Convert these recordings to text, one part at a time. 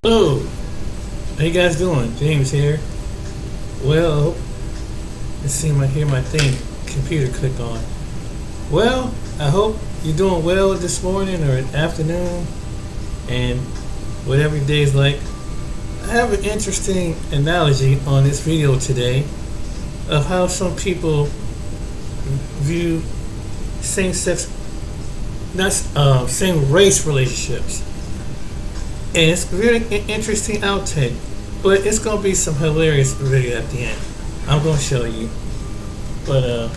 Hello, how you guys doing? James here. Well, it seemed like here my computer clicked on. Well, I hope you're doing well this morning or afternoon, and whatever your day is like. I have an interesting analogy on this video today of how some people view same-sex, not same race relationships. And it's really an interesting outtake, but it's gonna be some hilarious video at the end. I'm gonna show you, but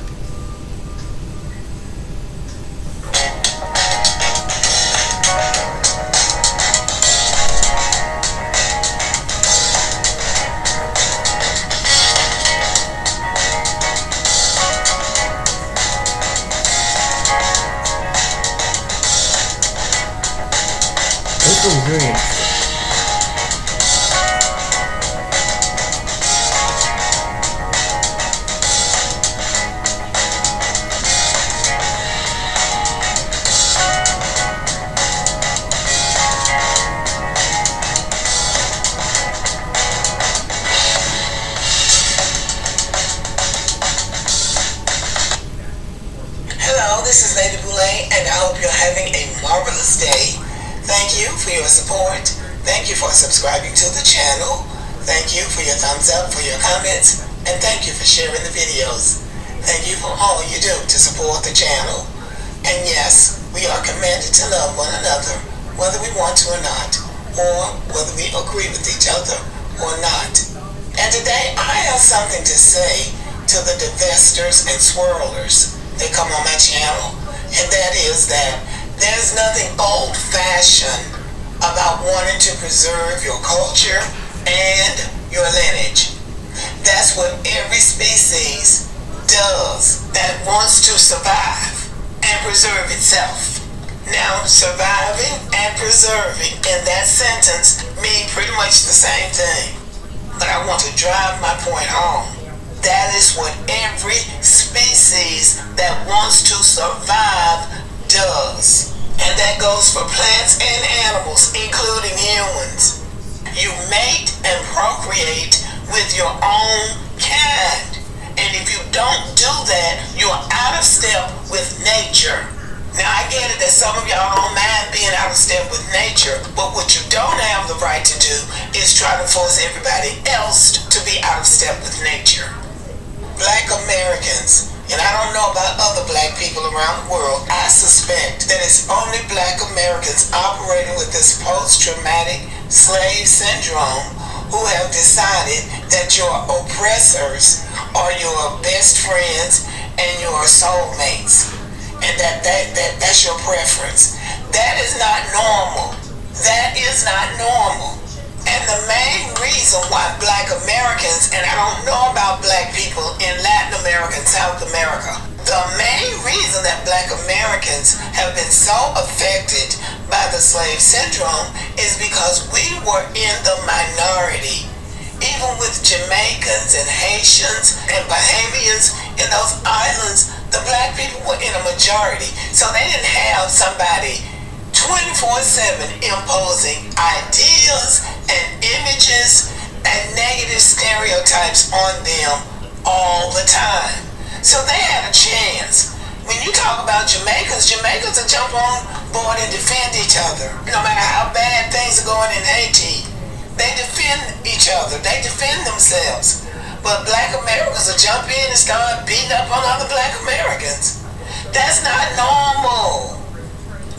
this was very interesting. Hello, this is Lady Boulay, and I hope you're having a marvelous day. Thank you for your support. Thank you for subscribing to the channel. Thank you for your thumbs up, for your comments, and thank you for sharing the videos. Thank you for all you do to support the channel. And yes, we are commanded to love one another, whether we want to or not, or whether we agree with each other or not. And today I have something to say to the divestors and swirlers that come on my channel, and that is that there's nothing old-fashioned about wanting to preserve your culture and your lineage. That's what every species does that wants to survive and preserve itself. Now, surviving and preserving in that sentence mean pretty much the same thing. But I want to drive my point home. That is what every species that wants to survive does. And that goes for plants and animals, including humans. You mate and procreate with your own kind. And if you don't do that, you're out of step with nature. Now, I get it that some of y'all don't mind being out of step with nature, but what you don't have the right to do is try to force everybody else to be out of step with nature. Black Americans, and I don't know about other black people around the world, I suspect that it's only black Americans operating with this post-traumatic slave syndrome who have decided that your oppressors are your best friends and your soulmates, and that's your preference. That is not normal. That is not normal. And the main reason why black Americans, and I don't know about black people in Latin America and South America, the main reason that black Americans have been so affected by the slave syndrome is because we were in the minority. Even with Jamaicans and Haitians and Bahamians in those islands, the black people were in a majority. So they didn't have somebody 24/7 imposing ideas and images and negative stereotypes on them all the time. So they had a chance. When you talk about Jamaicans will jump on board and defend each other. No matter how bad things are going in Haiti, they defend each other. They defend themselves. But black Americans will jump in and start beating up on other black Americans. That's not normal.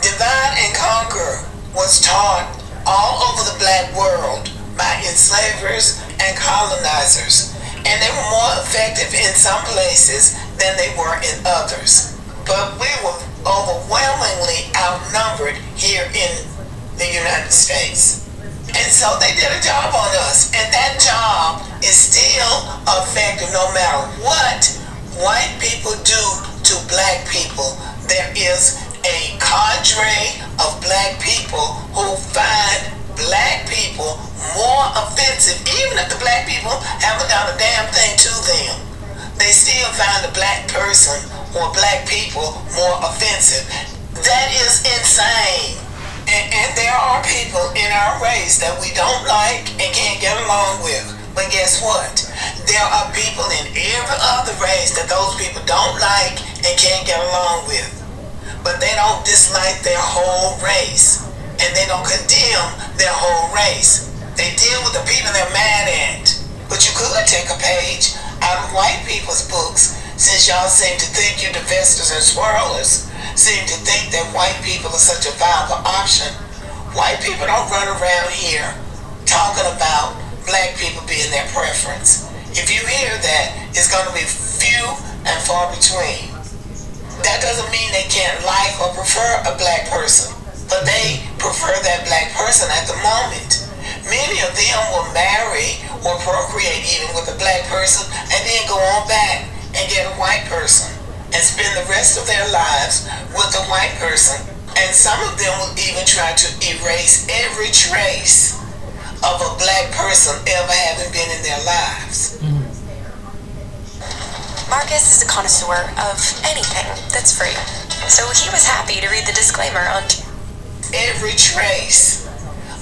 Divide and conquer was taught all over the black world by enslavers and colonizers, and they were more effective in some places than they were in others. But we were overwhelmingly outnumbered here in the United States. And so they did a job on us, and that job is still effective no matter what white people do to black people. There is a cadre of black people who find black people more offensive, even if the black people haven't done a damn thing to them. They still find the black person or black people more offensive. That is insane. And there are people in our race race that we don't like and can't get along with. But guess what? There are people in every other race that those people don't like and can't get along with. But they don't dislike their whole race. And they don't condemn their whole race. They deal with the people they're mad at. But you could take a page out of white people's books, since y'all seem to think you're divestors and swirlers, seem to think that white people are such a viable option. White people don't run around here talking about black people being their preference. If you hear that, it's going to be few and far between. That doesn't mean they can't like or prefer a black person, but they prefer that black person at the moment. Many of them will marry or procreate even with a black person and then go on back and get a white person and spend the rest of their lives with a white person. And some of them will even try to erase every trace of a black person ever having been in their lives. Marcus is a connoisseur of anything that's free, so he was happy to read the disclaimer on every trace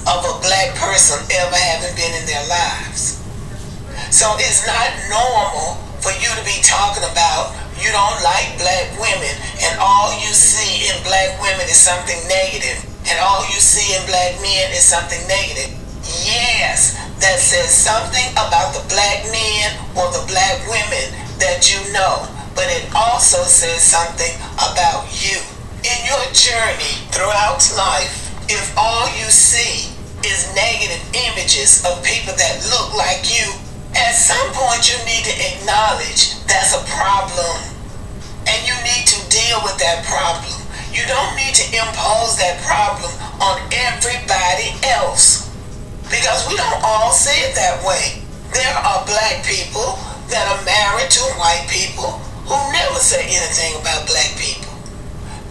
of a black person ever having been in their lives. So it's not normal for you to be talking about you don't like black women and all you see in black women is something negative and all you see in black men is something negative. Yes, that says something about the black men or the black women that you know, but it also says something about you. In your journey throughout life, if all you see is negative images of people that look like you, at some point you need to acknowledge that's a problem. And you need to deal with that problem. You don't need to impose that problem on everybody else. Because we don't all see it that way. There are black people that are married to white people who never say anything about black people.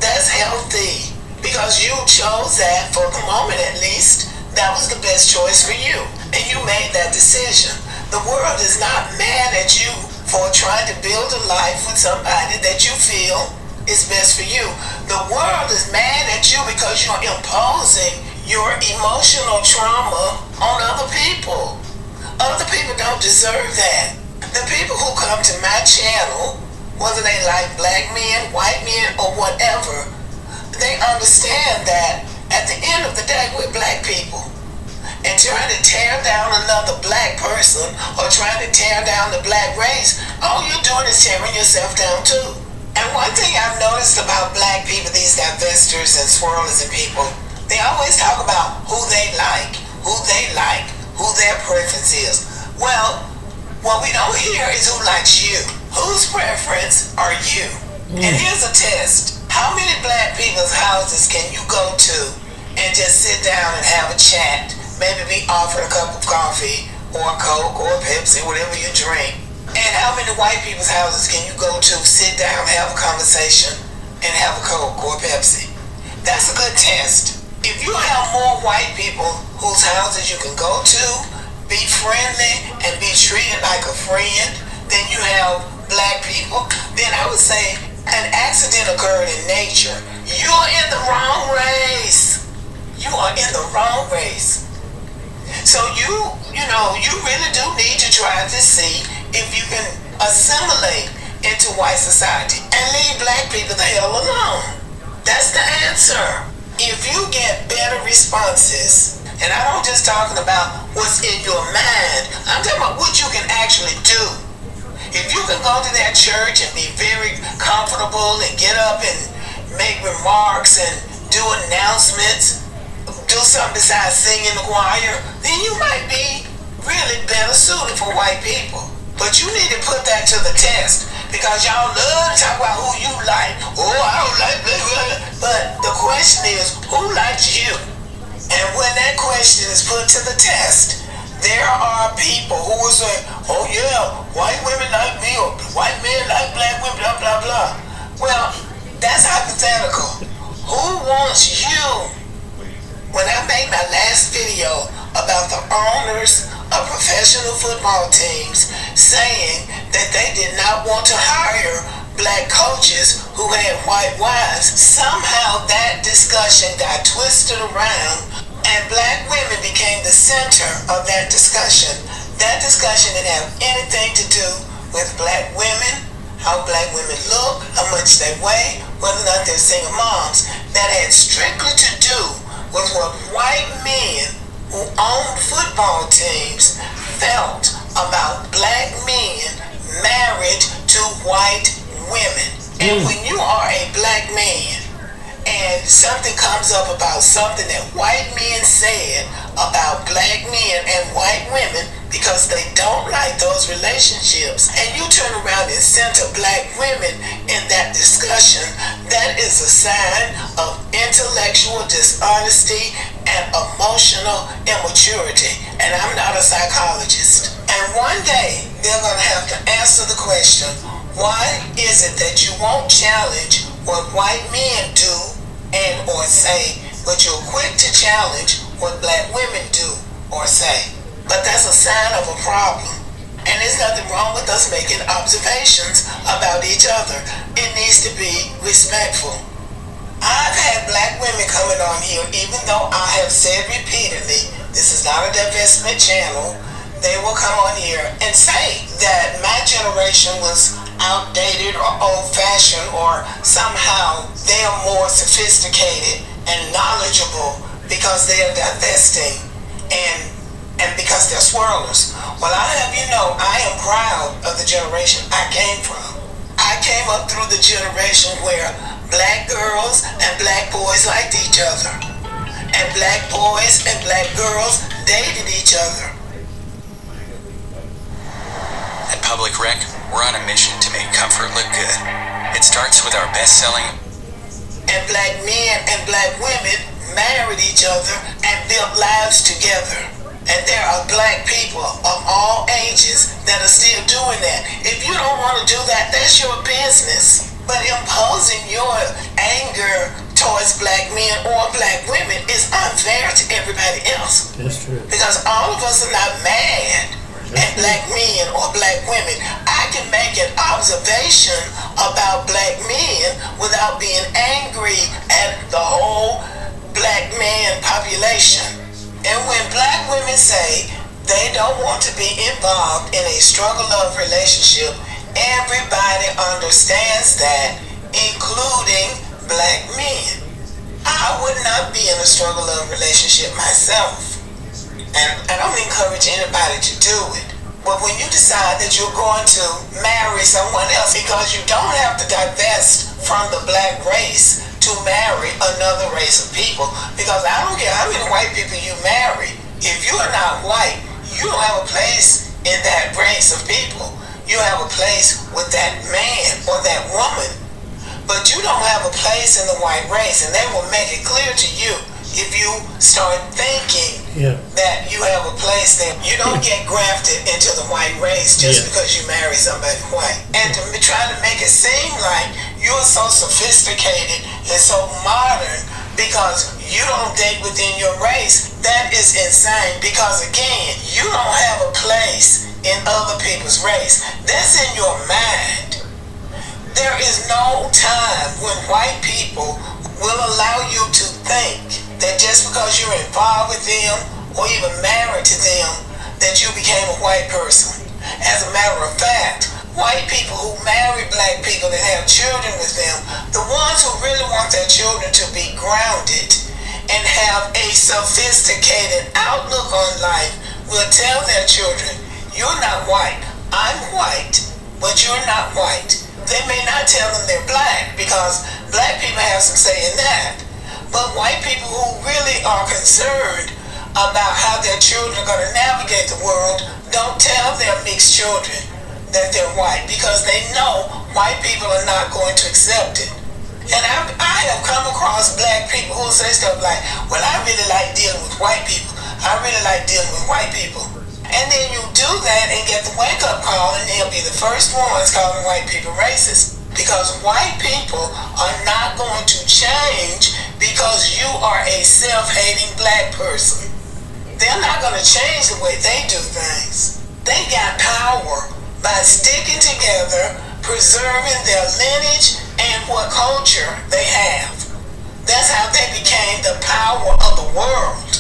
That's healthy. Because you chose that for the moment at least. That was the best choice for you. And you made that decision. The world is not mad at you for trying to build a life with somebody that you feel is best for you. The world is mad at you because you're imposing your emotional trauma on other people. Other people don't deserve that. The people who come to my channel, whether they like black men, white men, or whatever, they understand that at the end of the day, we're black people. And trying to tear down another black person or trying to tear down the black race, all you're doing is tearing yourself down too. And one thing I've noticed about black people, these divestors and swirlers and people, they always talk about who they like, who their preference is. Well, what we don't hear is who likes you. Whose preference are you? And here's a test. How many black people's houses can you go to and just sit down and have a chat? Maybe be offered a cup of coffee or a Coke or a Pepsi, whatever you drink. And how many white people's houses can you go to, sit down, have a conversation, and have a Coke or a Pepsi? That's a good test. If you have more white people whose houses you can go to, be friendly, and be treated like a friend, than you have black people, then I would say an accident occurred in nature. You're in the wrong race. You are in the wrong race. So you really do need to try to see if you can assimilate into white society and leave black people the hell alone. That's the answer. If you get better responses, and I'm just talking about what's in your mind, I'm talking about what you can actually do. If you can go to that church and be very comfortable and get up and make remarks and do announcements, do something besides sing in the choir, then you might be really better suited for white people. But you need to put that to the test, because y'all love to talk about who you like. Oh, I don't like blah, blah. But the question is, who likes you? And when that question is put to the test, there are people who will say, oh yeah, white women like me, or white men like black women, blah, blah, blah. Well, that's hypothetical. Who wants you? When I made my last video about the owners of professional football teams saying that they did not want to hire black coaches who had white wives, somehow that discussion got twisted around and black women became the center of that discussion. That discussion didn't have anything to do with black women, how black women look, how much they weigh, whether or not they're single moms. That had strictly to do with what white men who owned football teams felt about black men married to white women. And when you are a black man and something comes up about something that white men said about black men and white women because they don't like those relationships, and you turn around and center black women in that discussion, that is a sign of intellectual dishonesty and emotional immaturity. And I'm not a psychologist. And one day they're going to have to answer the question, why is it that you won't challenge what white men do and or say, but you're quick to challenge what black women do or say? But that's a sign of a problem. And there's nothing wrong with us making observations about each other. It needs to be respectful. I've had black women coming on here, even though I have said repeatedly, this is not a divestment channel. They will come on here and say that my generation was outdated or old-fashioned, or somehow they are more sophisticated and knowledgeable because they are divesting and because they're swirlers. Well, I have you know, I am proud of the generation I came from. I came up through the generation where black girls and black boys liked each other, and black boys and black girls dated each other. At Public Rec, we're on a mission to make comfort look good. It starts with our best-selling And black men and black women married each other and built lives together. And there are black people of all ages that are still doing that. If you don't want to do that, that's your business. But imposing your anger towards black men or black women is unfair to everybody else. That's true. Because all of us are not mad at black men or black women. I can make an observation about black men without being angry at the whole black man population. And when black women say they don't want to be involved in a struggle-love relationship, everybody understands that, including black men. I would not be in a struggle-love relationship myself. And I don't encourage anybody to do it. But when you decide that you're going to marry someone else, because you don't have to divest from the black race to marry another race of people, because I don't care how many white people you marry, if you are not white, you don't have a place in that race of people. You have a place with that man or that woman, but you don't have a place in the white race, and they will make it clear to you if you start thinking that you have a place there. You don't get grafted into the white race just because you marry somebody white. And to try to make it seem like you're so sophisticated and so modern because you don't date within your race, that is insane. Because again, you don't have a place in other people's race. That's in your mind. There is no time when white people will allow you to think that just because you're involved with them or even married to them, that you became a white person. As a matter of fact, white people who marry black people that have children with them, the ones who really want their children to be grounded and have a sophisticated outlook on life, will tell their children, you're not white. I'm white, but you're not white. They may not tell them they're black, because black people have some say in that. But white people who really are concerned about how their children are going to navigate the world don't tell their mixed children that they're white, because they know white people are not going to accept it. And I have come across black people who say stuff like, well, I really like dealing with white people. I really like dealing with white people. And then you do that and get the wake-up call, and they'll be the first ones calling white people racist. Because white people are not going to change because you are a self-hating black person. They're not going to change the way they do things. They got power by sticking together, preserving their lineage and what culture they have. That's how they became the power of the world.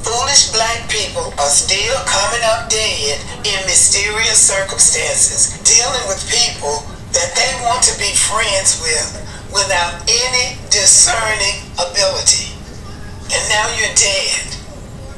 Foolish black people are still coming up dead in mysterious circumstances, dealing with people that they want to be friends with without any discerning ability. And now you're dead,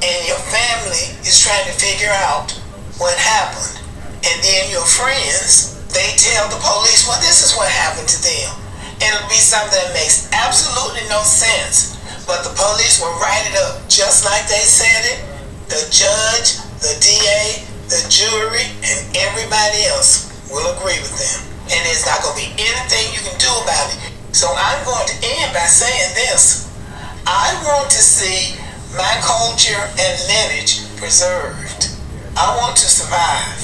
and your family is trying to figure out what happened. And then your friends, they tell the police, well, this is what happened to them. And it'll be something that makes absolutely no sense. But the police will write it up just like they said it. The judge, the DA, the jury, and everybody else will agree with them. And there's not going to be anything you can do about it. So I'm going to end by saying this. I want to see my culture and lineage preserved. I want to survive.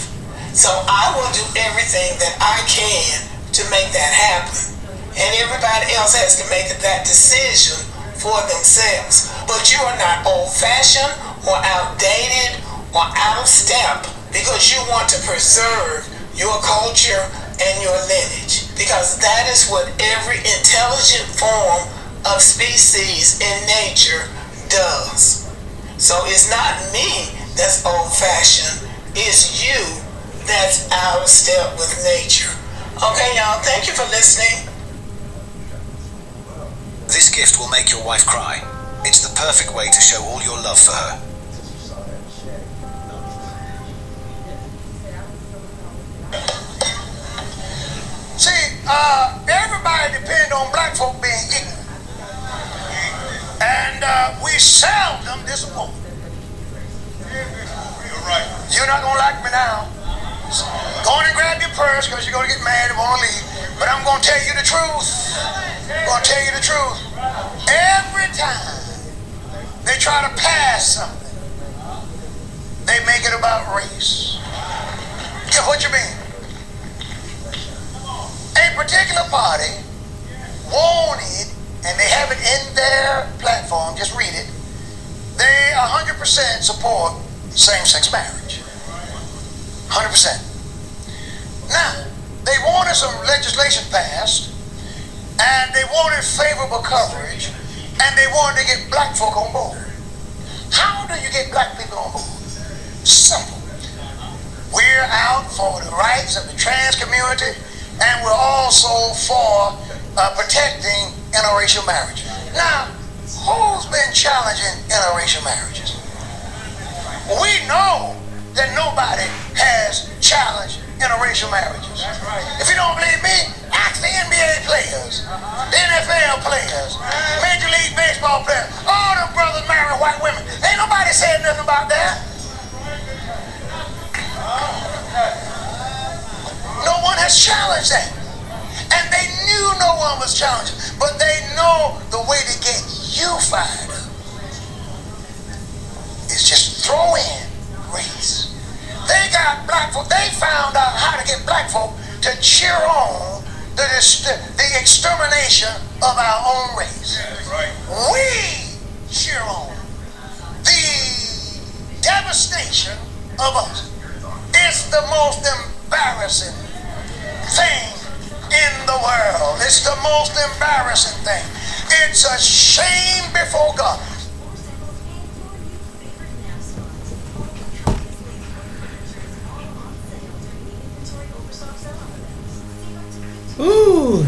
So I will do everything that I can to make that happen. And everybody else has to make that decision for themselves. But you are not old-fashioned or outdated or out of step because you want to preserve your culture and your lineage. Because that is what every intelligent form of species in nature does. So it's not me that's old-fashioned, it's you that's out of step with nature. Okay, y'all, thank you for listening. This gift will make your wife cry. It's the perfect way to show all your love for her. See, everybody depends on black folk being ignorant. And we seldom disappoint. You're right. You're not going to like me now. Go on and grab your purse because you're going to get mad and want to leave. But I'm going to tell you the truth. I'm going to tell you the truth. Every time they try to pass something, they make it about race. Yeah, what you mean? A particular party wanted, and they have it in their platform, just read it, they 100% support same-sex marriage. 100%. Now, they wanted some legislation passed, and they wanted favorable coverage, and they wanted to get black folk on board. How do you get black people on board? Simple. We're out for the rights of the trans community, and we're also for protecting interracial marriage. Now, who's been challenging interracial marriages? We know that nobody has challenged interracial marriages. If you don't believe me, ask the NBA players, the NFL players, Major League Baseball players, all the brothers marrying white women. Ain't nobody said nothing about that. No one has challenged that. And they knew no one was challenging, but they know the way to get you fired up is just throw in race. They got black folk, they found out how to get black folk to cheer on the extermination of our own race. We cheer on the devastation of us. It's the most embarrassing thing in the world. It's the most embarrassing thing. It's a shame before God. Ooh,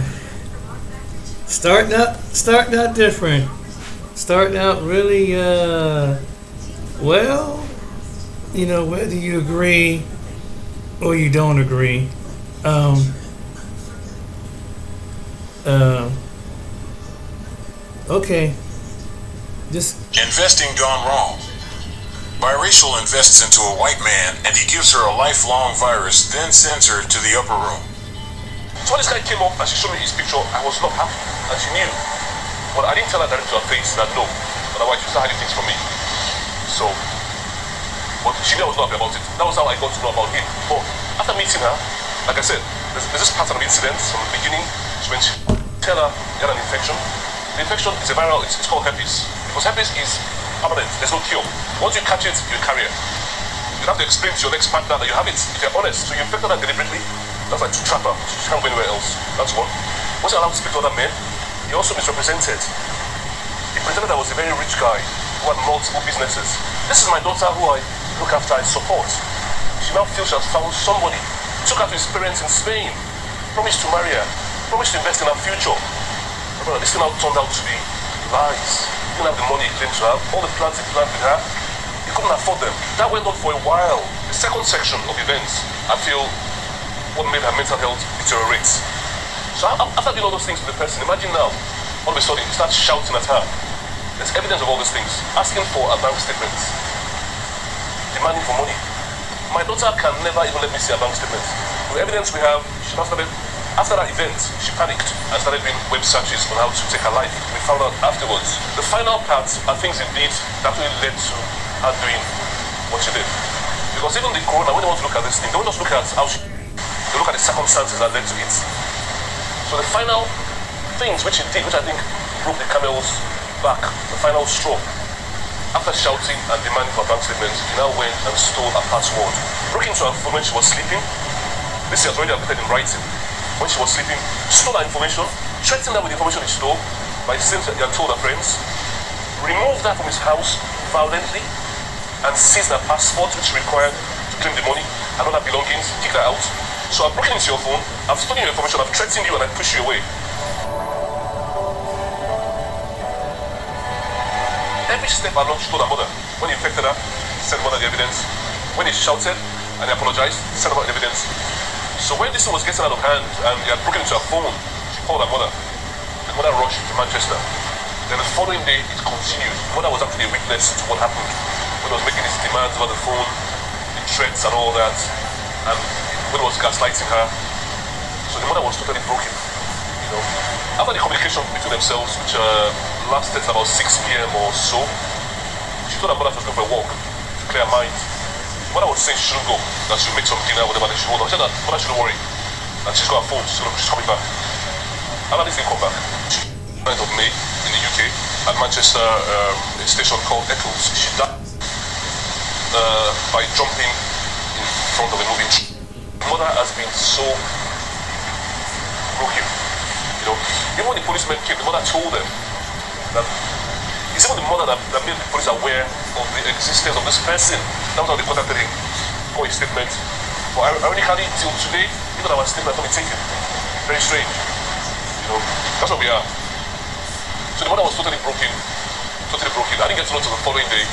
starting out different, starting out really, well, you know, whether you agree or you don't agree, okay, just investing gone wrong. Biracial invests into a white man and he gives her a lifelong virus, then sends her to the upper room. So when this guy came up and she showed me his picture, I was not happy, and she knew. But I didn't tell her directly to her face that no, otherwise she start hiding things from me. So, but she knew I was not happy about it. That was how I got to know about him. But after meeting her, like I said, there's this pattern of incidents from the beginning. When she tell her you had an infection, the infection is a viral, it's called herpes. Because herpes is permanent, there's no cure. Once you catch it, you carry it. You have to explain to your next partner that you have it, if you're honest. So you infected her deliberately. That's like to trap her. She can't go anywhere else. That's one. Wasn't allowed to speak to other men. He also misrepresented. He pretended I was a very rich guy who who had multiple businesses. This is my daughter who I look after and support. She now feels she has found somebody. Took her to his parents in Spain. Promised to marry her. Promised to invest in her future. Brother, this thing now turned out to be lies. He didn't have the money he claimed to have. All the plans he planned with her, he couldn't afford them. That went on for a while. The second section of events, I feel, what made her mental health deteriorate. So after doing all those things to the person, imagine now, all of a sudden, he starts shouting at her. There's evidence of all these things. Asking for a bank statement. Demanding for money. My daughter can never even let me see a bank statement. The evidence we have, she now started, after that event, she panicked and started doing web searches on how to take her life. We found out afterwards. The final part are things indeed that really led to her doing what she did. Because even the corona, when they want to look at this thing, they don't just look at how she, they look at the circumstances that led to it. So the final things which he did, which I think broke the camel's back, the final straw. After shouting and demanding for a bank statement, he now went and stole her password. Broke into her phone when she was sleeping. This is already updated in writing. When she was sleeping, stole her information, threatened her with the information he stole by saying that he had told her friends, removed her from his house violently, and seized her passport, which required to claim the money and other belongings, kicked her out. So I've broken into your phone, I've stolen your information, I've threatened you, and I push you away. Every step along, she told her mother. When he infected her, sent mother the evidence. When he shouted and he apologized, sent mother the evidence. So when this thing was getting out of hand and he had broken into her phone, she called her mother. The mother rushed to Manchester. Then the following day, it continued. Mother was actually a witness to what happened when he was making his demands over the phone, the threats and all that, and when he was gaslighting her. So the mother was totally broken. You know, after the communication between themselves, which lasted about 6 p.m. or so, she told her mother she was going for a walk to clear her mind. The mother was saying she shouldn't go, that she would make some dinner, whatever, that she would hold on. She said that mother shouldn't worry, that she's got her phone, she's coming back. How did this thing come back? 9th of May in the UK at Manchester, a station called Eccles. She died by jumping in front of a moving train. The mother has been so broken. You know, even when the policemen came, the mother told them that it's even the mother that made the police aware of the existence of this person. That was how they contacted him for his statement. But ironically, till today, even our statement has not been taken. Very strange. You know, that's what we are. So the mother was totally broken. Totally broken. I didn't get to know until the following day.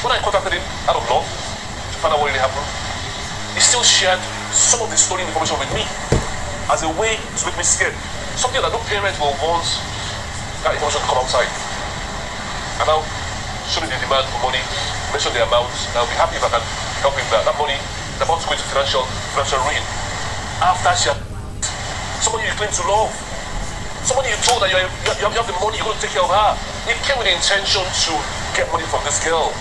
When I contacted him out of love to find out what really happened, he still shared some of the stolen information with me as a way to make me scared. Something that no parent will want that information to come outside. And now, showing the demand for money, mention the amount, and I'll be happy if I can help him that. That money is about to go into financial ruin. After she had somebody you claim to love, somebody you told that you have the money, you're going to take care of her. It came with the intention to get money from this girl.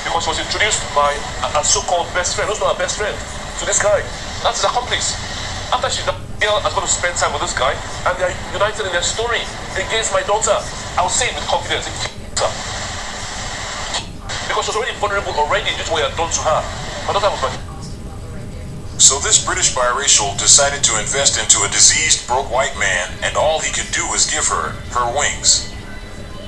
Because she was introduced by a so-called best friend, who's not a best friend, to this guy. That's his accomplice. After she died, the girl is going to spend time with this guy, and they are united in their story against my daughter. I'll say it with confidence. Because she was already vulnerable already due to what I had done to her. My daughter was my... So this British biracial decided to invest into a diseased, broke white man, and all he could do was give her wings.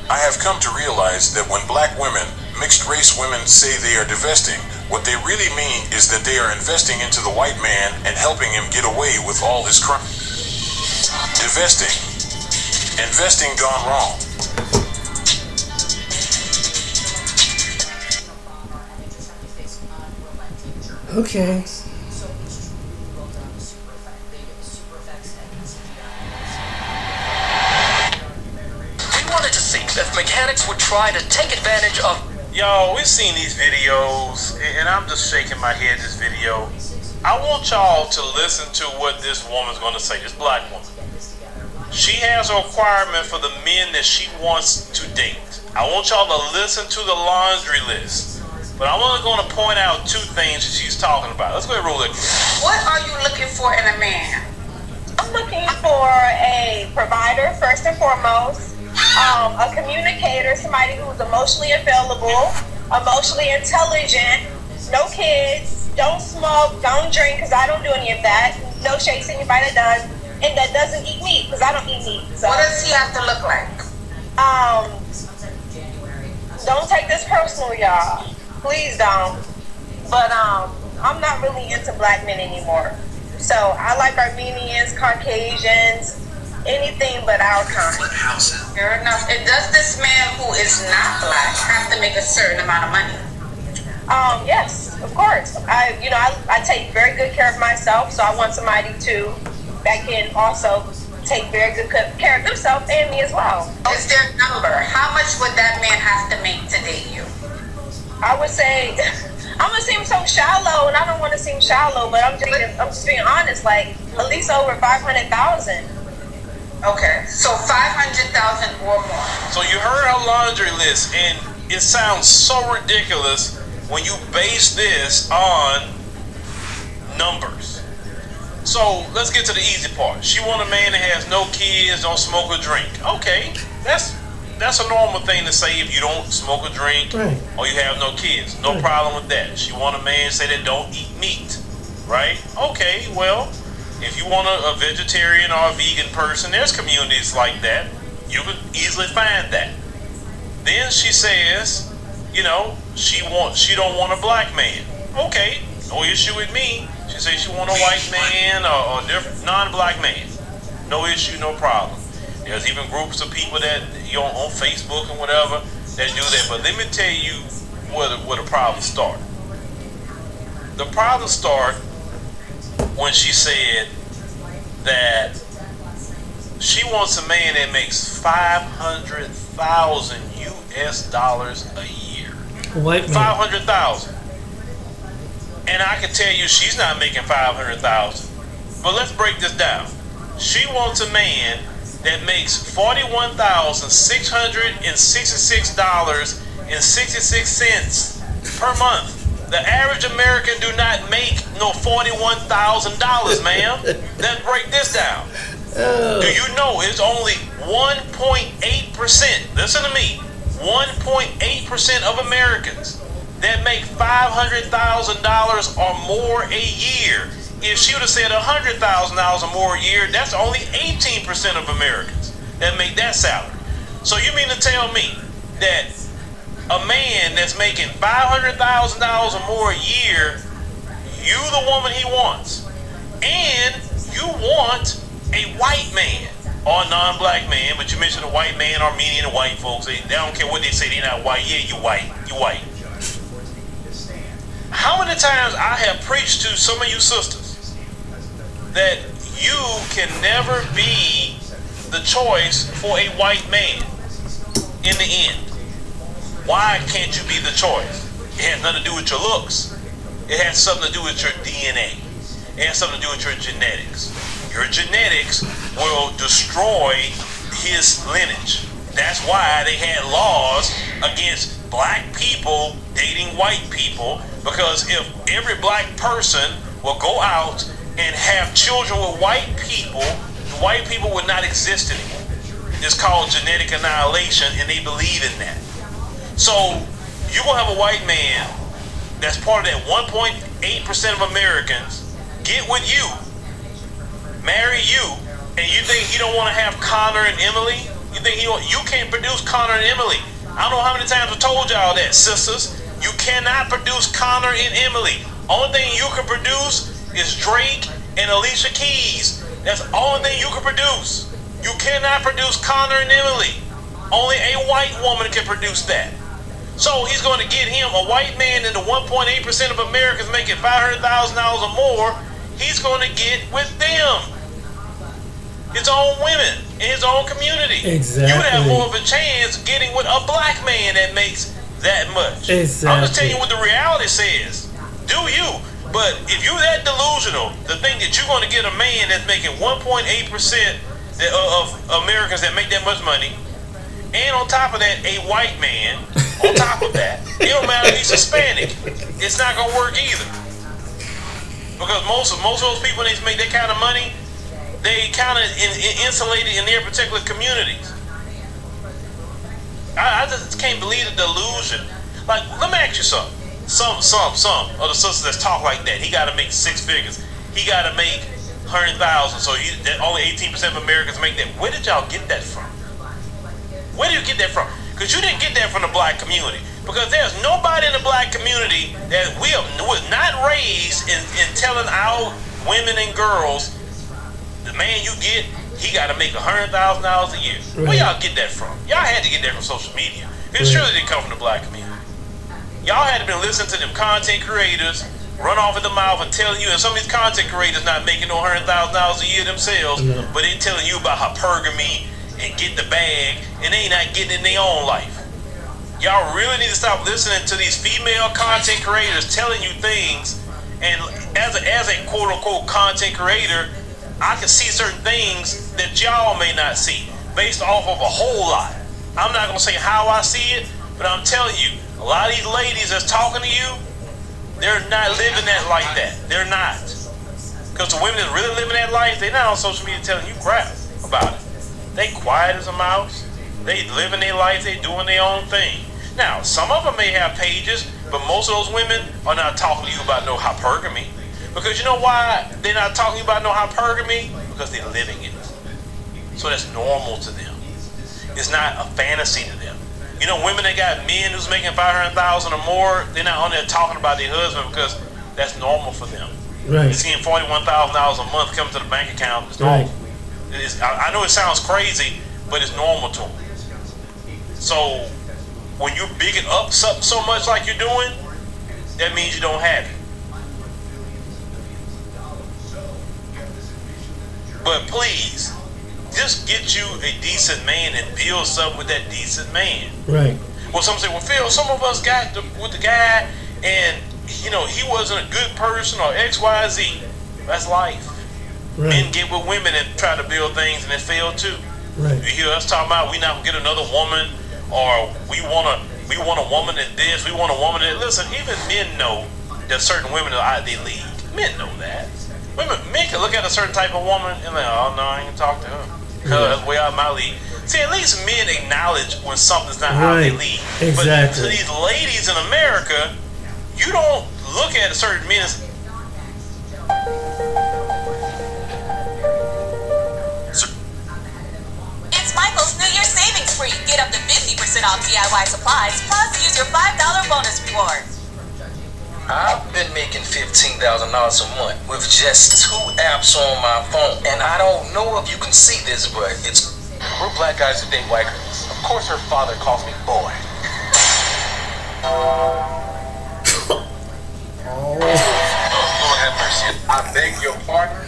I have come to realize that when black women, mixed race women say they are divesting, what they really mean is that they are investing into the white man and helping him get away with all his crime. Divesting. Investing gone wrong. Okay. We wanted to see if mechanics would try to take advantage of... Yo, we've seen these videos, and I'm just shaking my head this video. I want y'all to listen to what this woman's going to say, this black woman. She has a requirement for the men that she wants to date. I want y'all to listen to the laundry list. But I'm only going to point out 2 things that she's talking about. Let's go ahead and roll it. What are you looking for in a man? I'm looking for a provider, first and foremost, a communicator, somebody who's emotionally available, emotionally intelligent, no kids, don't smoke, don't drink, because I don't do any of that. No shade to anybody that does, and that doesn't eat meat, because I don't eat meat. So. What does he have to look like? don't take this personal, y'all. Please don't. But I'm not really into black men anymore. So I like Armenians, Caucasians, anything but our kind. Fair enough. And does this man who is not black have to make a certain amount of money? Yes, of course. I take very good care of myself, so I want somebody that can also take very good care of themselves and me as well. Is there a number? How much would that man have to make to date you? I would say I'm gonna seem so shallow, and I don't want to seem shallow, but I'm just being honest. Like at least over 500,000. Okay, so 500,000 or more. So you heard her laundry list, and it sounds so ridiculous when you base this on numbers. So let's get to the easy part. She want a man that has no kids, don't smoke or drink. Okay, that's a normal thing to say if you don't smoke or drink, right, or you have no kids. No problem with that. She want a man say that don't eat meat, right? Okay, well, if you want a vegetarian or a vegan person, there's communities like that. You could easily find that. Then she says, you know, she don't want a black man. Okay, no issue with me. She says she want a white man or a different non-black man. No issue, no problem. There's even groups of people that on Facebook and whatever that do that. But let me tell you where the problems start. The problems start when she said that she wants a man that makes $500,000 US a year. White man. 500,000. And I can tell you she's not making 500,000. But let's break this down. She wants a man that makes $41,666.66 per month. The average American do not make no $41,000, ma'am. Let's break this down. Do you know it's only 1.8%? Listen to me. 1.8% of Americans that make $500,000 or more a year. If she would have said $100,000 or more a year, that's only 18% of Americans that make that salary. So you mean to tell me that a man that's making $500,000 or more a year, you the woman he wants, and you want a white man or a non-black man, but you mentioned a white man, Armenian and white folks, they don't care what they say, they're not white. Yeah, you white. How many times I have preached to some of you sisters that you can never be the choice for a white man in the end. Why can't you be the choice? It has nothing to do with your looks. It has something to do with your DNA. It has something to do with your genetics. Your genetics will destroy his lineage. That's why they had laws against black people dating white people, because if every black person will go out and have children with white people, the white people would not exist anymore. It's called genetic annihilation, and they believe in that. So you're going to have a white man that's part of that 1.8% of Americans get with you, marry you, and you think he don't want to have Connor and Emily? You think you can't produce Connor and Emily? I don't know how many times I told y'all that, sisters. You cannot produce Connor and Emily. Only thing you can produce is Drake and Alicia Keys. That's the only thing you can produce. You cannot produce Connor and Emily. Only a white woman can produce that. So he's going to get him, a white man in the 1.8% of Americans making $500,000 or more, he's going to get with them. His own women in his own community. Exactly. You would have more of a chance getting with a black man that makes that much. Exactly. I'm just telling you what the reality says. Do you? But if you're that delusional to think that you're going to get a man that's making 1.8% of Americans that make that much money, and on top of that, a white man, on top of that, it don't matter if he's Hispanic, it's not going to work either. Because most of those people that make that kind of money, they kind of insulated in their particular communities. I just can't believe the delusion. Like, let me ask you something. Some of the sisters that talk like that, he got to make 6 figures. He got to make 100,000. So only 18% of Americans make that. Where did y'all get that from? Where do you get that from? Because you didn't get that from the black community. Because there's nobody in the black community that was not raised in telling our women and girls, the man you get, he got to make $100,000 a year. Right. Where y'all get that from? Y'all had to get that from social media. It surely didn't come from the black community. Y'all had to been listening to them content creators run off at the mouth and telling you, and some of these content creators not making no $100,000 a year themselves, but they telling you about hypergamy and get the bag, and they not getting in their own life. Y'all really need to stop listening to these female content creators telling you things. And as a quote unquote content creator, I can see certain things that y'all may not see based off of a whole lot. I'm not gonna say how I see it, but I'm telling you, a lot of these ladies that's talking to you, they're not living that like that. They're not. Because the women that really living that life, they're not on social media telling you crap about it. They quiet as a mouse. They living their life. They doing their own thing. Now, some of them may have pages, but most of those women are not talking to you about no hypergamy. Because you know why they're not talking to you about no hypergamy? Because they're living it. So that's normal to them. It's not a fantasy to them. You know, women that got men who's making $500,000 or more, they're not on there talking about their husband because that's normal for them. Right. Seeing $41,000 a month come to the bank account is normal. Right. I know it sounds crazy, but it's normal to them. So when you big it up so much like you're doing, that means you don't have it. But please, just get you a decent man and build something with that decent man. Right. Well, some say, well, Phil, some of us got with the guy and, you know, he wasn't a good person or X, Y, Z. That's life. Right. Men get with women and try to build things and they fail too. Right. You hear us talking about we not gonna get another woman, or we want a woman at this, we want a woman that, listen, even men know that certain women are out their league. Men know that. Men can look at a certain type of woman and like, oh no, I ain't gonna talk to her. That's way out of my league. See, at least men acknowledge when something's not out of their league. Exactly. But to these ladies in America, you don't look at a certain men as It's Michael's New Year savings spree. Get up to 50% off DIY supplies, plus use your $5 bonus reward. I've been making $15,000 a month with just 2 apps on my phone. And I don't know if you can see this, but we're black guys who date white girls. Of course her father calls me boy. Lord have mercy. I beg your pardon.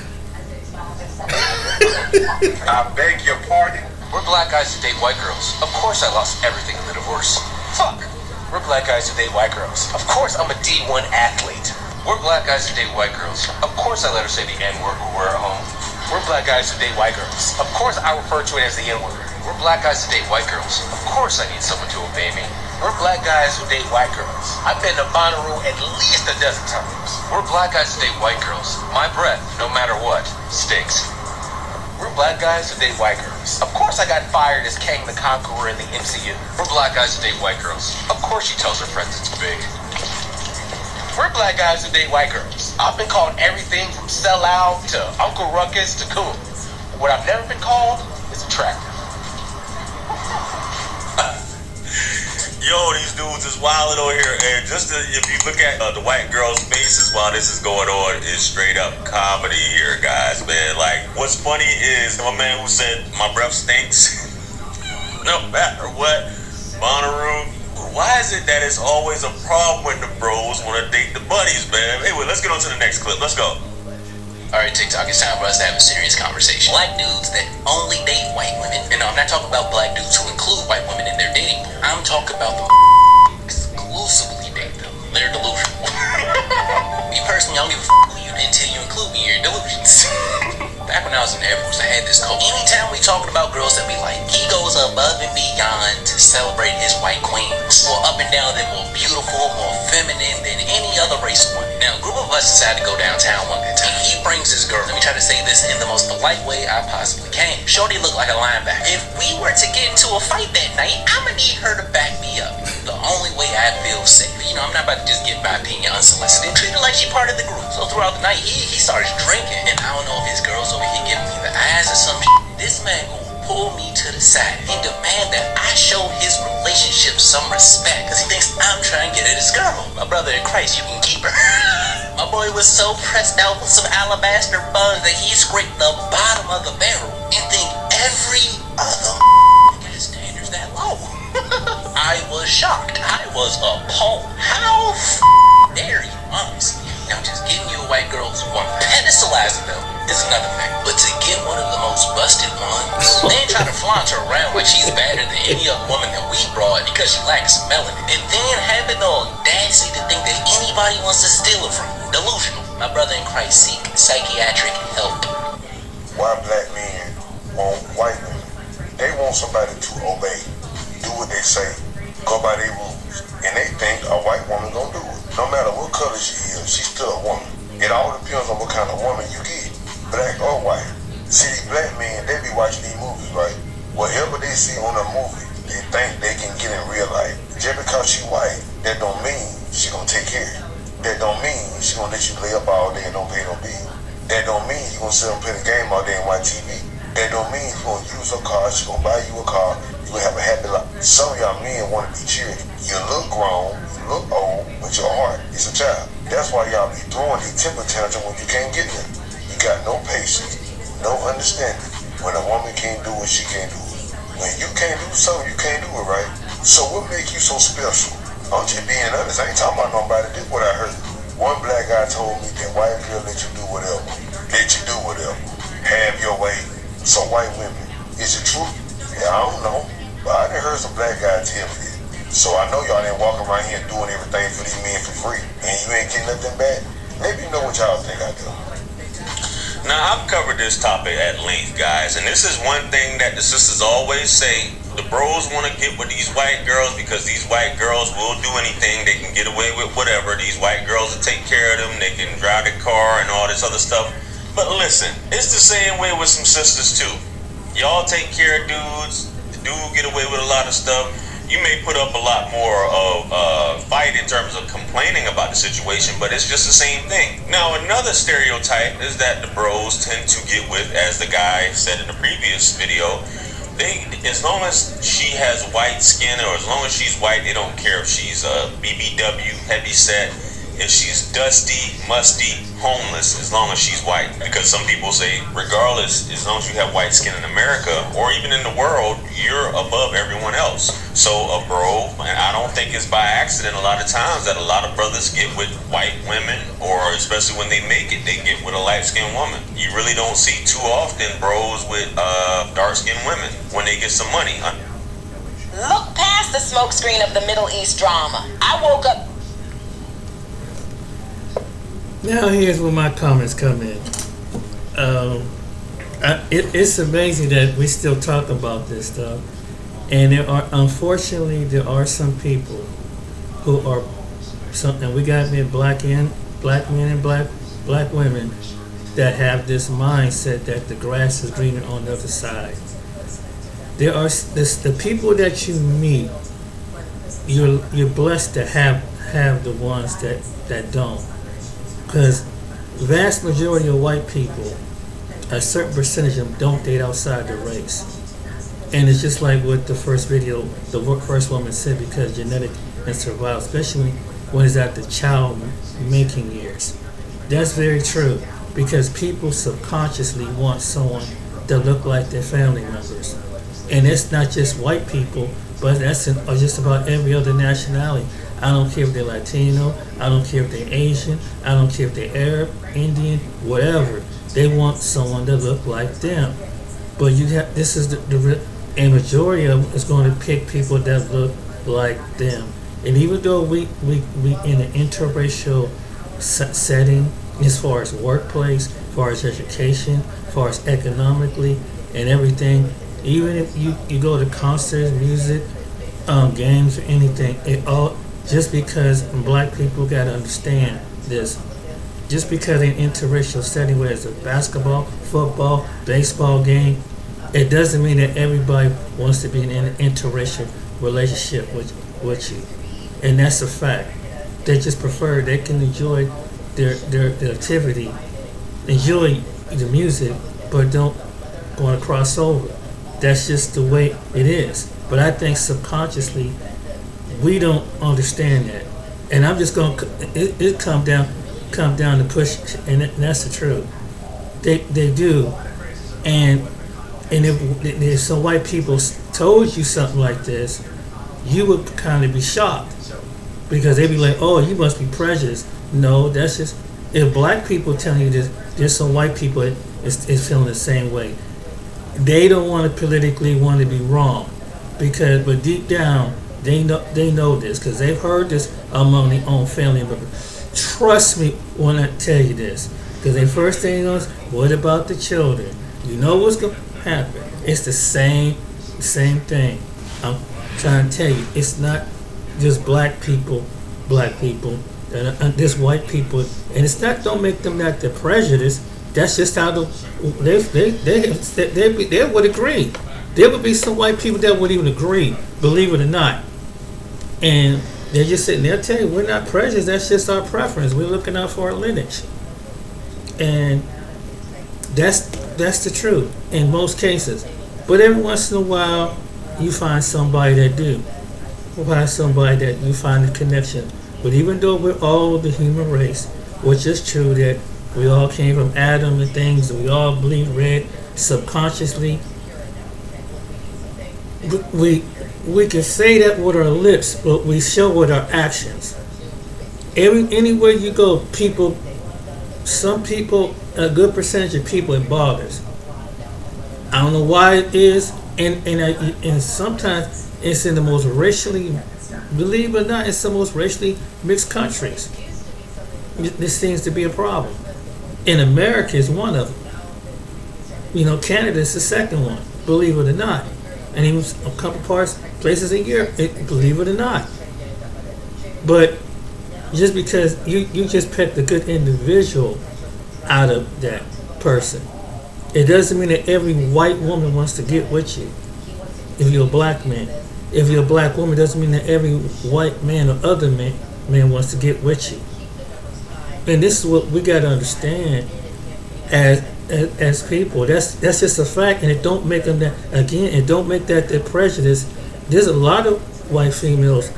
I beg your pardon. We're black guys who date white girls. Of course I lost everything in the divorce. Fuck. We're black guys who date white girls. Of course I'm a D1 athlete. We're black guys who date white girls. Of course I let her say the N-word when we're at home. We're black guys who date white girls. Of course I refer to it as the N-word. We're black guys who date white girls. Of course I need someone to obey me. We're black guys who date white girls. I've been to Bonnaroo at least a dozen times. We're black guys who date white girls. My breath, no matter what, stinks. We're black guys who date white girls. Of course I got fired as Kang the Conqueror in the MCU. We're black guys who date white girls. Of course she tells her friends it's big. We're black guys who date white girls. I've been called everything from sellout to Uncle Ruckus to coon. What I've never been called is attractive. Yo, these dudes is wilding over here, and if you look at the white girls' faces while this is going on, it's straight up comedy here, guys, man. Like, what's funny is my man who said my breath stinks, no matter what, Bonnaroo. Why is it that it's always a problem when the bros want to date the buddies, man? Anyway, let's get on to the next clip. Let's go. Alright, TikTok, it's time for us to have a serious conversation. Black dudes that only date white women. And no, I'm not talking about black dudes who include white women in their dating pool. I'm talking about the exclusively date them. They're delusional. Me personally, I don't give a who you until you include me in your delusions. Back when I was in Air Force, I had this code. Anytime we talking about girls that we like, he goes above and beyond to celebrate his white queens. More up and down than more beautiful, more feminine than any other race one. Now, a group of us decided to go downtown one good time. He brings his girl. Let me try to say this in the most polite way I possibly can. Shorty looked like a linebacker. If we were to get into a fight that night, I'ma need her to back me up. The only way I feel safe. You know, I'm not about to just give my opinion unsolicited. Treat her like she part of the group. So throughout the night, he starts drinking. And I don't know if his girl's over here giving me the eyes or some shit. This man gonna pull me to the side and demand that I show his relationship some respect because he thinks I'm trying to get at his girl. My brother in Christ, you can keep her. My boy was so pressed out with some alabaster buns that he scraped the bottom of the barrel and think every other got standards that low. I was shocked. I was appalled. How dare you, honestly? Now, just getting you a white girl who's one pedestalizing them is another thing. But to get one of the most busted ones, then try to flaunt her around like she's better than any other woman that we brought because she lacks melanin, and then having the audacity to think that anybody wants to steal it from you. Delusional. My brother in Christ seek psychiatric help. Why black men want white women? They want somebody to obey, do what they say, go by their rules, and they think a white woman gonna do it. No matter what color she is, she's still a woman. It all depends on what kind of woman you get, black or white. See, these black men, they be watching these movies, right? Whatever they see on a movie, they think they can get in real life. Just because she white, that don't mean she gonna take care of you. That don't mean she gonna let you lay up all day and don't pay no bill. That don't mean you gonna sit and play the game all day and watch TV. That don't mean you gonna use her car, she gonna buy you a car, you gonna have a happy life. Some of y'all men wanna be cheered. You look grown, you look old, but your heart is a child. That's why y'all be throwing these temper tantrums when you can't get them. You got no patience, no understanding. When a woman can't do what she can't do it. When you can't do something, you can't do it, right? So what make you so special? I'm just being honest. I ain't talking about nobody. This is what I heard. One black guy told me that white girl let you do whatever. Let you do whatever. Have your way. So white women, is it true? Yeah, I don't know. But I done heard some black guys tell me that. So I know y'all ain't walking around here doing everything for these men for free. And you ain't getting nothing back. Maybe you know what y'all think I do. Now, I've covered this topic at length, guys, and this is one thing that the sisters always say. The bros want to get with these white girls because these white girls will do anything. They can get away with whatever. These white girls will take care of them. They can drive the car and all this other stuff. But listen, it's the same way with some sisters, too. Y'all take care of dudes. The dude get away with a lot of stuff. You may put up a lot more of fight in terms of complaining about the situation, but it's just the same thing. Now, another stereotype is that the bros tend to get with, as the guy said in the previous video, as long as she has white skin or as long as she's white, they don't care if she's a BBW, heavyset, if she's dusty, musty, homeless, as long as she's white. Because some people say, regardless, as long as you have white skin in America or even in the world, you're above everyone else. So a bro, and I don't think it's by accident a lot of times that a lot of brothers get with white women, or especially when they make it, they get with a light-skinned woman. You really don't see too often bros with dark-skinned women when they get some money. Look past the smokescreen of the Middle East drama. I woke up. Now here's where my comments come in. It's amazing that we still talk about this stuff, and unfortunately there are some people who are and we got black men and black women that have this mindset that the grass is greener on the other side. There are the people that you meet. You're blessed to have the ones that don't. Because vast majority of white people, a certain percentage of them don't date outside their race. And it's just like what the first video, the first woman said, because genetic and survival, especially when it's at the child making years. That's very true, because people subconsciously want someone that look like their family members. And it's not just white people, but that's just about every other nationality. I don't care if they're Latino, I don't care if they're Asian, I don't care if they're Arab, Indian, whatever. They want someone that look like them. But this is a majority of them is going to pick people that look like them. And even though we in an interracial setting, as far as workplace, as far as education, as far as economically and everything, even if you go to concerts, music, games, or anything, it all. Just because black people got to understand this, just because in an interracial setting where it's a basketball, football, baseball game, it doesn't mean that everybody wants to be in an interracial relationship with you. And that's a fact. They just prefer, they can enjoy their activity, enjoy the music, but don't want to cross over. That's just the way it is. But I think subconsciously we don't understand that, and I'm just gonna it come down to push, and that's the truth. They do, and if some white people told you something like this, you would kind of be shocked, because they'd be like, "Oh, you must be prejudiced." No, that's just, if black people telling you this, there's some white people is feeling the same way. They don't want to politically want to be wrong, but deep down they know this, because they've heard this among their own family members. Trust me when I tell you this, because their first thing is, what about the children? You know what's going to happen. It's the same thing. I'm trying to tell you, it's not just black people, there's white people, and it's not, don't make them not the prejudice. That's just how they would agree. There would be some white people that would even agree, believe it or not. And they're just sitting there, tell you, we're not prejudiced, that's just our preference. We're looking out for our lineage. And that's the truth in most cases. But every once in a while, you find somebody that do. You find somebody that you find a connection. But even though we're all the human race, which is true that we all came from Adam and things, and we all believe red subconsciously, we can say that with our lips, but we show with our actions. Anywhere you go, some people, a good percentage of people, it bothers. I don't know why it is, and sometimes it's in the most racially, believe it or not, it's the most racially mixed countries. This seems to be a problem. In America is one of them. Canada is the second one, believe it or not. And even a couple places in Europe, believe it or not. But just because you just picked a good individual out of that person, it doesn't mean that every white woman wants to get with you. If you're a black man, if you're a black woman, it doesn't mean that every white man or other man wants to get with you. And this is what we got to understand as people. That's just a fact, and it don't make them that. Again, it don't make that their prejudice. There's a lot of white females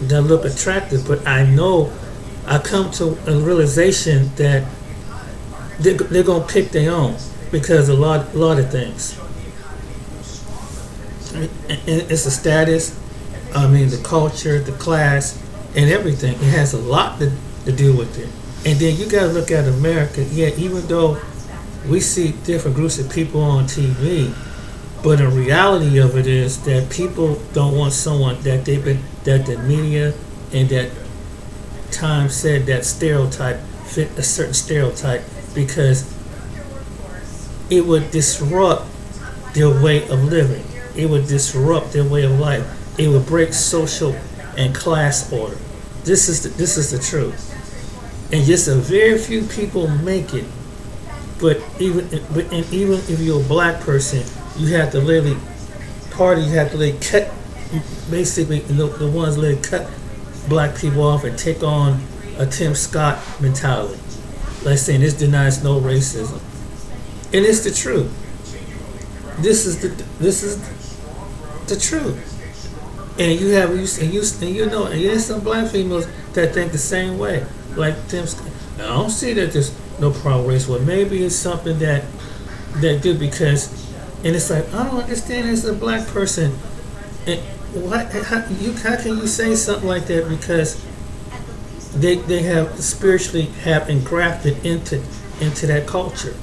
that look attractive, but I come to a realization that they're gonna pick their own, because a lot of things. It's the status, the culture, the class, and everything. It has a lot to do with it. And then you gotta look at America. Yeah, even though we see different groups of people on TV, but the reality of it is that people don't want someone that the media and that time said that stereotype fit a certain stereotype, because it would disrupt their way of living. It would disrupt their way of life. It would break social and class order. This is the truth. And just a very few people make it. But even if you're a black person, you have to literally cut, basically the ones that cut black people off and take on a Tim Scott mentality, like saying this denies no racism, and it's the truth. This is the truth. And there's some black females that think the same way, like Tim Scott. Now, I don't see that there's no problem with race. Well, maybe it's something that do, because, and it's like, I don't understand as a black person, and how can you say something like that, because they have spiritually have engrafted into that culture.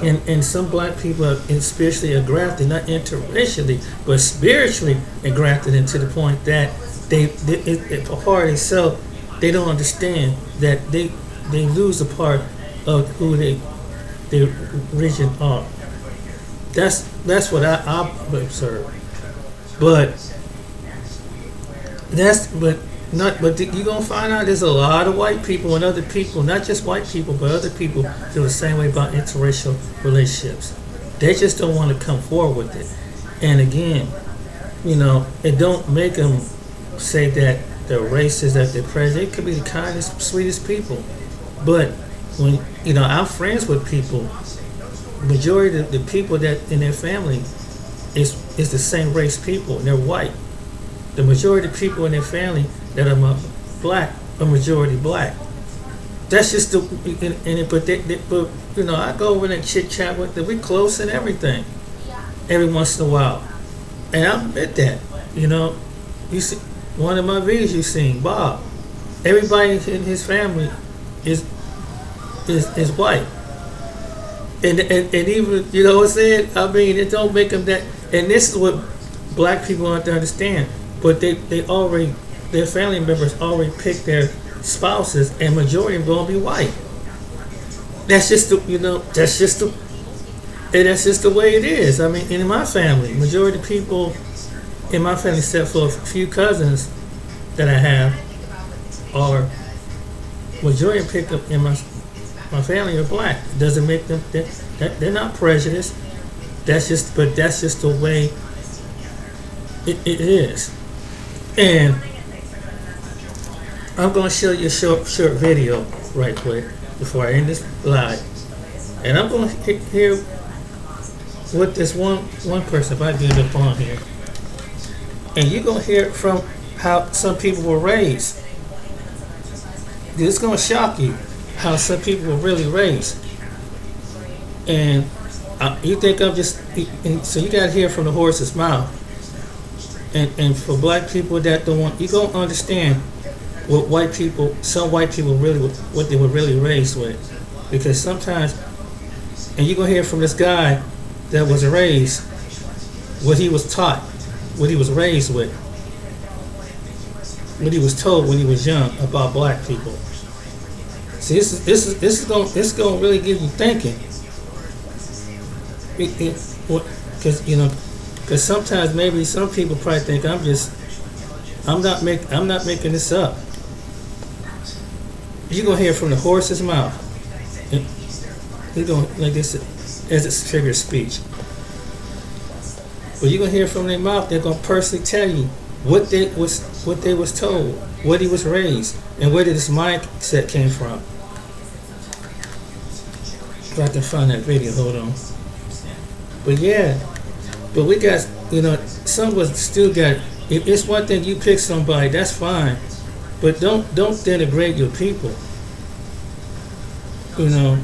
And some black people are spiritually engrafted, not interracially, but spiritually engrafted into the point that they part of themselves, they don't understand that they lose a part of who their region are. That's what I observe. But you're gonna find out there's a lot of white people and other people, not just white people, but other people feel the same way about interracial relationships. They just don't want to come forward with it. And again, it don't make them say that they're racist, that they're prejudiced. They could be the kindest, sweetest people. But when I'm friends with people majority of the people that in their family is the same race people, and they're white. The majority of people in their family that are black are majority black. That's just the, but you know, I go over and chit chat with them. We close and everything. Every once in a while, and I admit that. You know, you see one of my videos you seen, Bob. Everybody in his family is white, and even, you know what I'm saying. I mean, it don't make them that. And this is what black people have to understand. But they already, their family members already picked their spouses, and majority of them gonna be white. That's just the, you know, that's just the way it is. I mean, in my family, majority of people in my family, except for a few cousins that I have, are majority picked up in my family are black. It doesn't make them, they're not prejudiced. That's just the way it is. And I'm gonna show you a short video right quick before I end this live, and I'm gonna hear what this one person, if I get up on here, and you're gonna hear from how some people were raised. It's gonna shock you how some people were really raised, and you think I'm just, so you gotta hear from the horse's mouth. And for black people that don't want, you gonna understand what some white people really, what they were really raised with, because sometimes, and you gonna hear from this guy that was raised, what he was taught, what he was raised with, what he was told when he was young about black people. See, this is gonna really get you thinking, because you know. Because sometimes maybe some people probably think I'm not making this up. You're gonna hear from the horse's mouth. And you're gonna, like this as a figure of speech. But you're gonna hear from their mouth. They're gonna personally tell you what they was told, what he was raised, and where did this mindset came from. If I can find that video, hold on. But yeah. But we got, you know, some of us still got, it's one thing you pick somebody, that's fine. But don't denigrate your people. You know,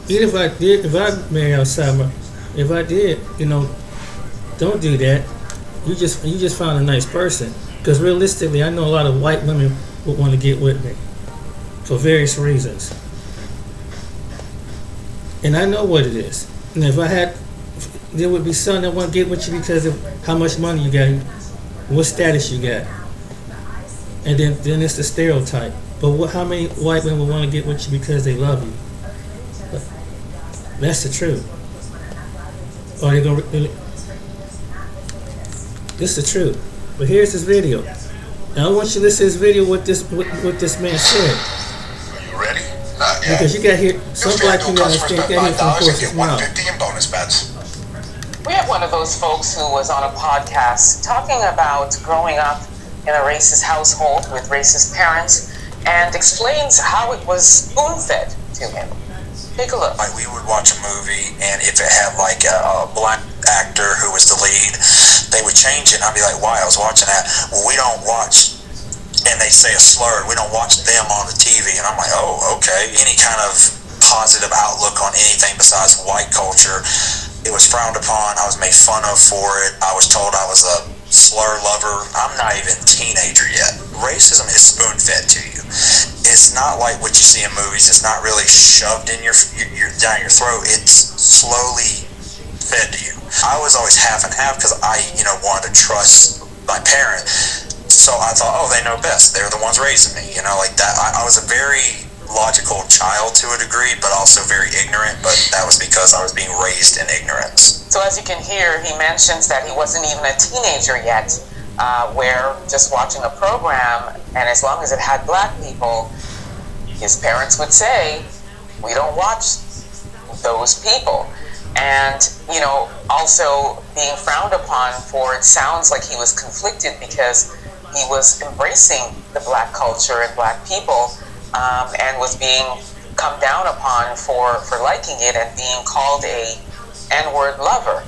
even if I marry outside if I did, you know, don't do that. You just found a nice person. Because realistically, I know a lot of white women would want to get with me for various reasons. And I know what it is. And if I had, there would be some that want to get with you because of how much money you got, what status you got, and then it's the stereotype. But how many white women want to get with you because they love you? But that's the truth. Or they gonna? This is the truth. But here's this video. Now I want you to listen to this video. What this man said. Are you ready? Because you got here. Some black people understand. Got here from horse's mouth. $150 in bonus bets. We have one of those folks who was on a podcast talking about growing up in a racist household with racist parents, and explains how it was spoon-fed to him. Take a look. Like, we would watch a movie, and if it had like a black actor who was the lead, they would change it, and I'd be like, why? I was watching that. Well, we don't watch, and they say a slur, we don't watch them on the TV, and I'm like, oh, okay. Any kind of positive outlook on anything besides white culture, it was frowned upon. I was made fun of for it. I was told I was a slur lover. I'm not even a teenager yet. Racism is spoon-fed to you. It's not like what you see in movies. It's not really shoved in your down your throat. It's slowly fed to you. I was always half and half because I, wanted to trust my parent. So I thought, oh, they know best. They're the ones raising me. Like that. I was a very logical child to a degree, but also very ignorant, but that was because I was being raised in ignorance. So as you can hear, he mentions that he wasn't even a teenager yet, where just watching a program, and as long as it had black people, his parents would say, we don't watch those people. And, also being frowned upon for, it sounds like he was conflicted because he was embracing the black culture and black people, and was being come down upon for liking it and being called a N-word lover.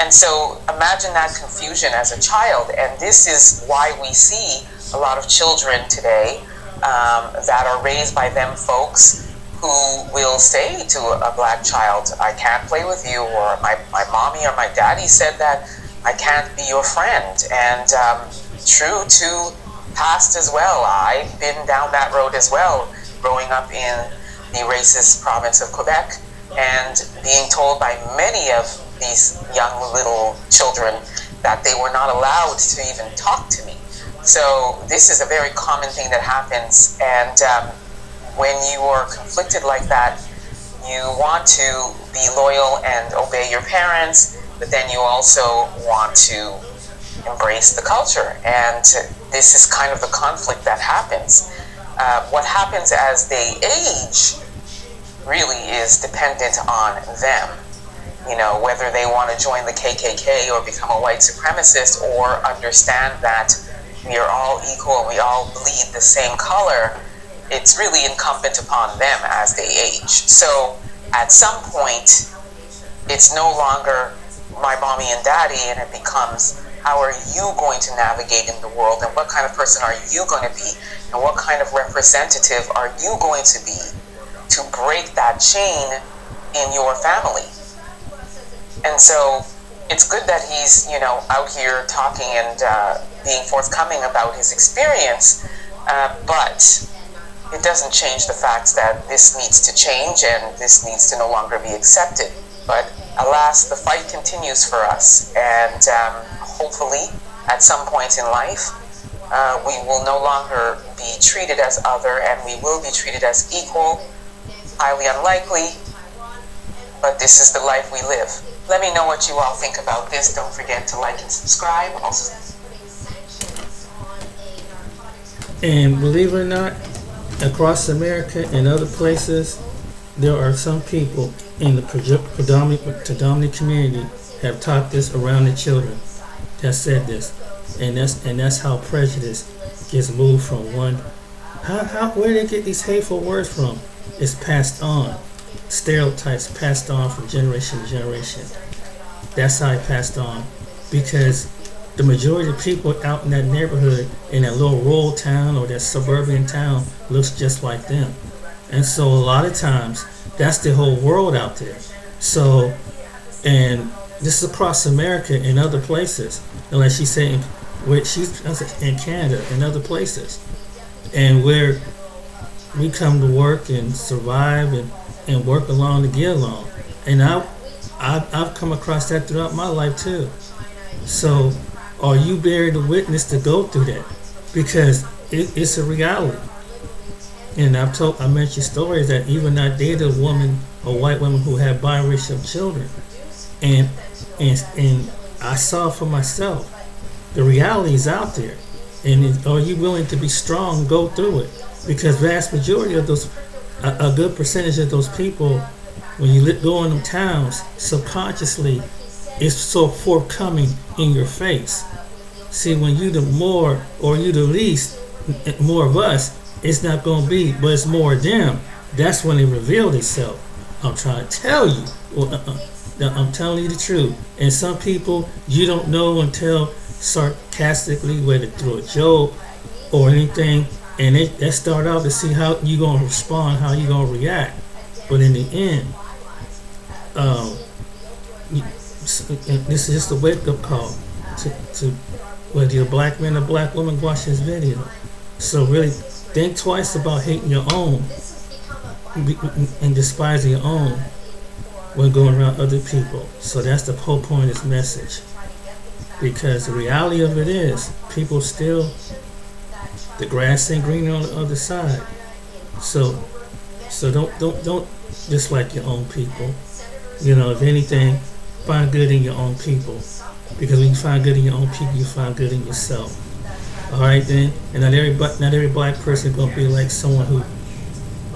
And so imagine that confusion as a child. And this is why we see a lot of children today that are raised by them folks who will say to a black child, I can't play with you, or my mommy or my daddy said that I can't be your friend. And true to past as well. I've been down that road as well, growing up in the racist province of Quebec and being told by many of these young little children that they were not allowed to even talk to me. So this is a very common thing that happens, and when you are conflicted like that, you want to be loyal and obey your parents, but then you also want to embrace the culture, and this is kind of the conflict that happens. What happens as they age really is dependent on them. You know, whether they want to join the KKK or become a white supremacist or understand that we are all equal and we all bleed the same color, it's really incumbent upon them as they age. So at some point, it's no longer my mommy and daddy, and it becomes, how are you going to navigate in the world, and what kind of person are you going to be, and what kind of representative are you going to be to break that chain in your family. And so it's good that he's, you know, out here talking and being forthcoming about his experience, but it doesn't change the fact that this needs to change and this needs to no longer be accepted. But alas, the fight continues for us, and hopefully at some point in life we will no longer be treated as other, and we will be treated as equal. Highly unlikely, but this is the life we live. Let me know what you all think about this. Don't forget to like and subscribe. Also, and believe it or not, across America and other places, there are some people in the predominant community have taught this around the children, that said this, and that's how prejudice gets moved from one. Where do they get these hateful words from? It's passed on. Stereotypes passed on from generation to generation. That's how it passed on, because the majority of people out in that neighborhood, in that little rural town or that suburban town, looks just like them. And so a lot of times, that's the whole world out there. So, and this is across America and other places. And like she's saying, where she's in Canada and other places, and where we come to work and survive and work along to get along. And I've come across that throughout my life too. So are you bearing the witness to go through that? Because it's a reality. And I mentioned stories that even I dated a white woman who had biracial children, and I saw for myself. The reality is out there, and are you willing to be strong and go through it? Because vast majority of those, a good percentage of those people, when you go in them towns, subconsciously, it's so forthcoming in your face. See, when you the more or you the least, more of us, it's not going to be, but it's more of them. That's when they reveal themselves. I'm trying to tell you. I'm telling you the truth. And some people, you don't know until sarcastically, whether through a joke or anything, and they start out to see how you're going to respond, how you're going to react. But in the end, this is just a wake-up call to whether you're a black man or black woman watching this video. So really think twice about hating your own and despising your own when going around other people. So that's the whole point of this message. Because the reality of it is, people still, the grass ain't green on the other side. So don't dislike your own people. You know, if anything, find good in your own people. Because when you find good in your own people, you find good in yourself. Alright then? And not every black person is going to be like someone who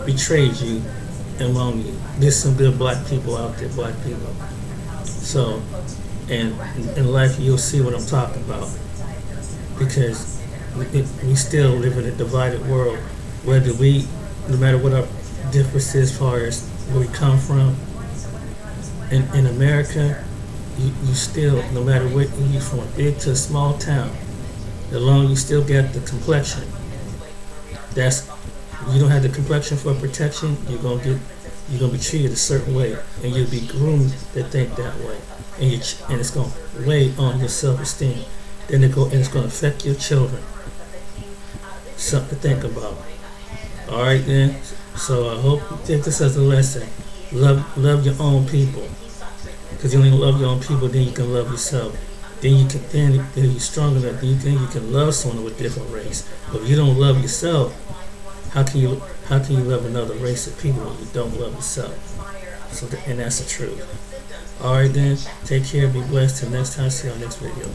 betrayed you among you. There's some good black people out there, black people. So, and in life you'll see what I'm talking about. Because we still live in a divided world. Whether no matter what our differences as far as where we come from. In America, you still, no matter where you're from, big to a small town, as long as you still get the complexion. You don't have the complexion for protection, you're gonna be treated a certain way, and you'll be groomed to think that way, and it's gonna weigh on your self-esteem. Then it's gonna affect your children. Something to think about. All right, then. So I hope you take this as a lesson. Love your own people, because you only love your own people, then you can love yourself. Then you're strong enough. Then you can love someone with a different race. But if you don't love yourself, how can you love another race of people when you don't love yourself? And that's the truth. All right, then. Take care. Be blessed. Till next time. See you on the next video.